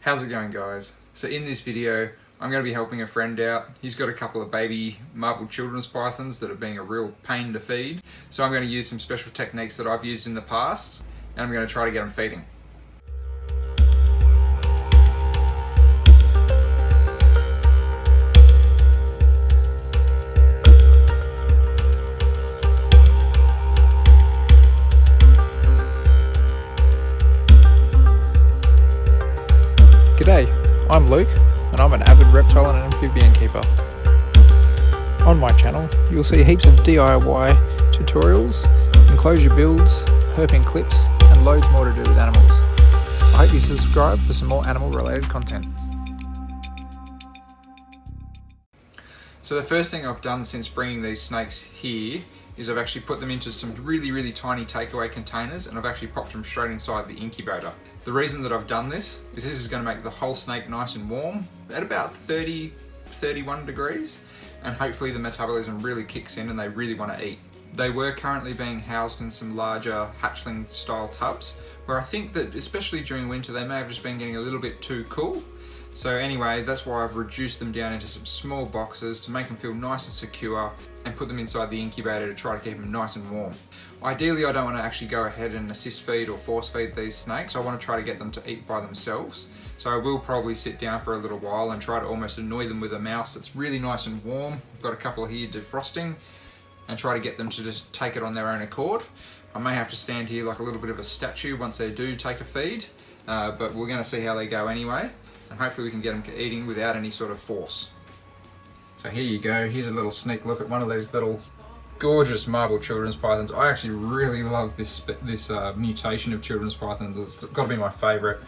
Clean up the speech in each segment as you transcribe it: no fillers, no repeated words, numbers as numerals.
How's it going, guys? So in this video, I'm going to be helping a friend out. He's got a couple of baby marbled children's pythons that are being a real pain to feed. So I'm going to use some special techniques that I've used in the past, and I'm going to try to get them feeding. G'day, I'm Luke and I'm an avid reptile and amphibian keeper. On my channel you'll see heaps of DIY tutorials, enclosure builds, herping clips and loads more to do with animals. I hope you subscribe for some more animal related content. So the first thing I've done since bringing these snakes here is I've actually put them into some really tiny takeaway containers, and I've actually popped them straight inside the incubator. The reason that I've done this is going to make the whole snake nice and warm at about 30-31 degrees, and hopefully the metabolism really kicks in and they really want to eat. They were currently being housed in some larger hatchling style tubs, where I think that especially during winter they may have just been getting a little bit too cool. So anyway, that's why I've reduced them down into some small boxes to make them feel nice and secure, and put them inside the incubator to try to keep them nice and warm. Ideally, I don't want to actually go ahead and assist feed or force feed these snakes. I want to try to get them to eat by themselves. So I will probably sit down for a little while and try to almost annoy them with a mouse that's really nice and warm. I've got a couple here defrosting, and try to get them to just take it on their own accord. I may have to stand here like a little bit of a statue once they do take a feed, but we're going to see how they go anyway. And hopefully we can get them eating without any sort of force. So here you go, here's a little sneak look at one of these little gorgeous marbled children's pythons. I actually really love this mutation of children's pythons. It's got to be my favourite.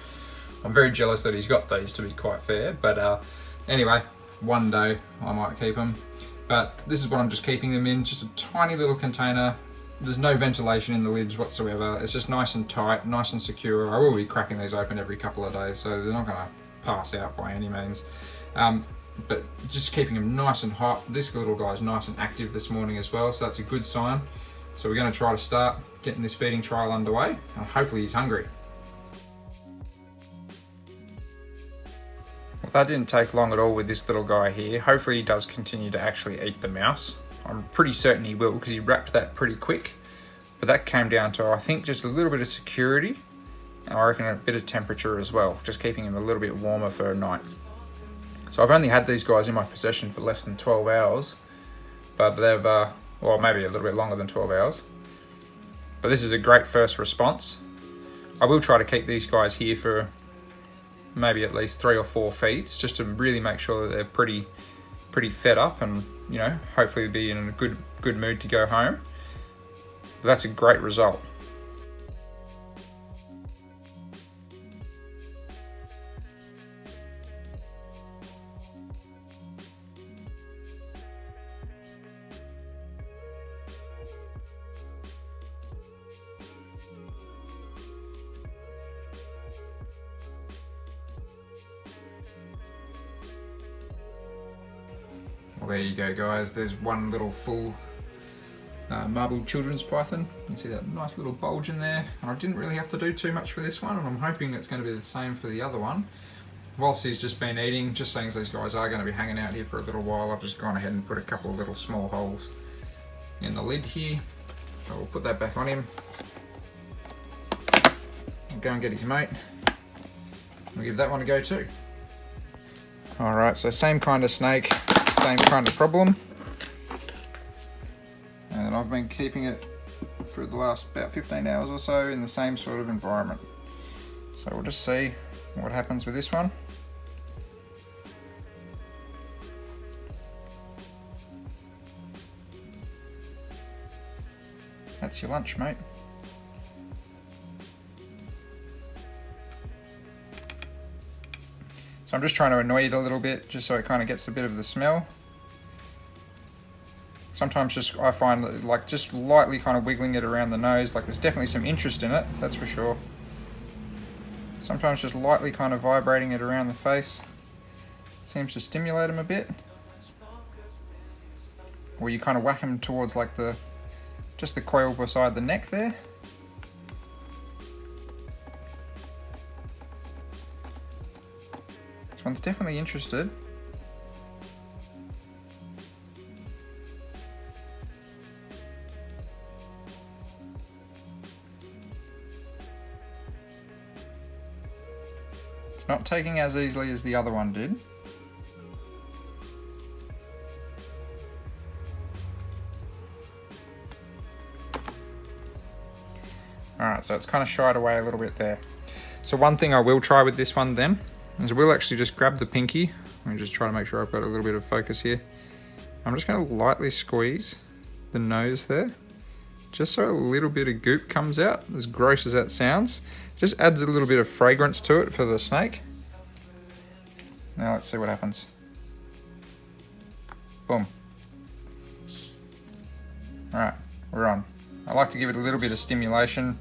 I'm very jealous that he's got these, to be quite fair, but anyway, one day I might keep them. But this is what I'm just keeping them in, just a tiny little container. There's no ventilation in the lids whatsoever. It's just nice and tight, nice and secure. I will be cracking these open every couple of days, so they're not going to pass out by any means, but just keeping him nice and hot. This little guy's nice and active this morning as well, so that's a good sign. So we're going to try to start getting this feeding trial underway, and hopefully he's hungry. Well, that didn't take long at all with this little guy here. Hopefully he does continue to actually eat the mouse. I'm pretty certain he will, because he wrapped that pretty quick, but that came down to, I think, just a little bit of security. I reckon a bit of temperature as well, just keeping him a little bit warmer for a night. So I've only had these guys in my possession for less than 12 hours, but they've, well, maybe a little bit longer than 12 hours. But this is a great first response. I will try to keep these guys here for maybe at least 3 or 4 feeds, just to really make sure that they're pretty fed up, and hopefully be in a good mood to go home. But that's a great result. Well, there you go, guys. There's one little full marbled children's python. You can see that nice little bulge in there. And I didn't really have to do too much for this one, and I'm hoping it's going to be the same for the other one. Whilst he's just been eating, just seeing as these guys are going to be hanging out here for a little while, I've just gone ahead and put a couple of little small holes in the lid here. So we'll put that back on him. I'll go and get his mate. We'll give that one a go too. Alright, so same kind of snake, same kind of problem, and I've been keeping it for the last about 15 hours or so in the same sort of environment. So we'll just see what happens with this one. That's your lunch, mate. So I'm just trying to annoy it a little bit, just so it kind of gets a bit of the smell. Sometimes I find that like just lightly kind of wiggling it around the nose, like there's definitely some interest in it, that's for sure. Sometimes just lightly kind of vibrating it around the face seems to stimulate them a bit. Or you kind of whack them towards like just the coil beside the neck there. one's definitely interested. It's not taking as easily as the other one did. Alright, so it's kind of shied away a little bit there. So one thing I will try with this one then, is we'll actually just grab the pinky. Let me just try to make sure I've got a little bit of focus here. I'm just going to lightly squeeze the nose there, just so a little bit of goop comes out, as gross as that sounds. Just adds a little bit of fragrance to it for the snake. Now let's see what happens. Boom. Alright, we're on. I like to give it a little bit of stimulation,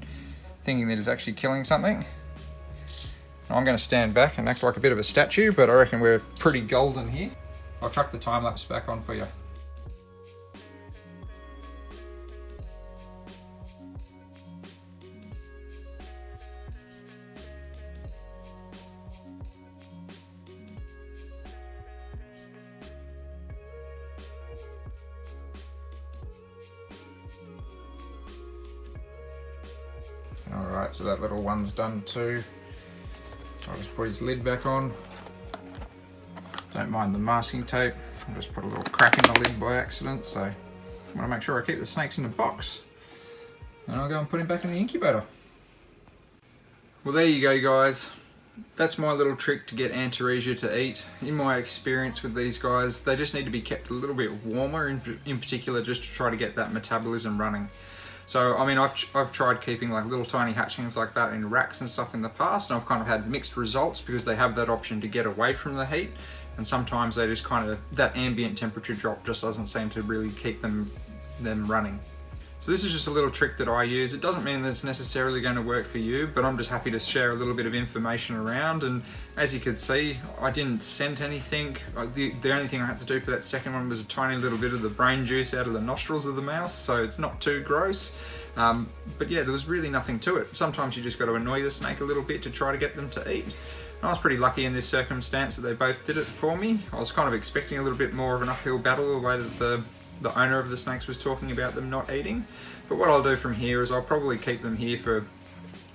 thinking that it's actually killing something. I'm going to stand back and act like a bit of a statue, but I reckon we're pretty golden here. I'll chuck the time lapse back on for you. Alright, so that little one's done too. I'll just put his lid back on. Don't mind the masking tape. I'll just put a little crack in the lid by accident, so I want to make sure I keep the snakes in the box. And I'll go and put him back in the incubator. Well, there you go, guys. That's my little trick to get Antaresia to eat. In my experience with these guys, they just need to be kept a little bit warmer, in particular, just to try to get that metabolism running. So, I mean, I've tried keeping like little tiny hatchlings like that in racks and stuff in the past, and I've kind of had mixed results because they have that option to get away from the heat, and sometimes they just kind of, that ambient temperature drop just doesn't seem to really keep them running. So this is just a little trick that I use. It doesn't mean that it's necessarily going to work for you, but I'm just happy to share a little bit of information around. And as you could see, I didn't scent anything. The only thing I had to do for that second one was a tiny little bit of the brain juice out of the nostrils of the mouse, so it's not too gross. But yeah, there was really nothing to it. Sometimes you just got to annoy the snake a little bit to try to get them to eat. And I was pretty lucky in this circumstance that they both did it for me. I was kind of expecting a little bit more of an uphill battle, the way that the owner of the snakes was talking about them not eating. But what I'll do from here is I'll probably keep them here for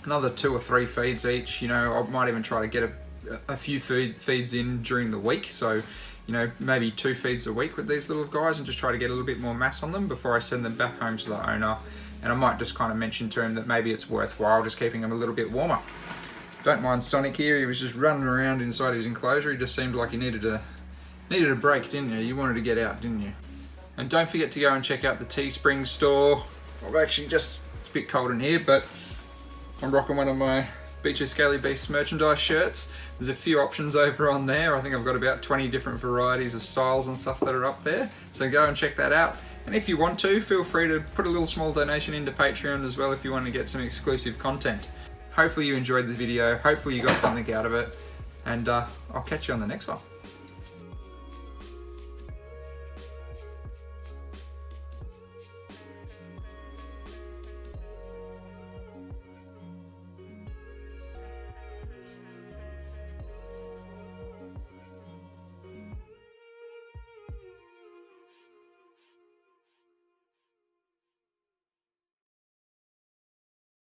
another 2 or 3 feeds each. You know, I might even try to get a few feeds in during the week. So, you know, maybe 2 feeds a week with these little guys, and just try to get a little bit more mass on them before I send them back home to the owner. And I might just kind of mention to him that maybe it's worthwhile just keeping them a little bit warmer. Don't mind Sonic here. He was just running around inside his enclosure. He just seemed like he needed a break, didn't you? You wanted to get out, didn't you? And don't forget to go and check out the Teespring store. I've actually it's a bit cold in here, but I'm rocking one of my Beach of Scaly Beasts merchandise shirts. There's a few options over on there. I think I've got about 20 different varieties of styles and stuff that are up there. So go and check that out. And if you want to, feel free to put a little small donation into Patreon as well if you want to get some exclusive content. Hopefully you enjoyed the video. Hopefully you got something out of it. And I'll catch you on the next one.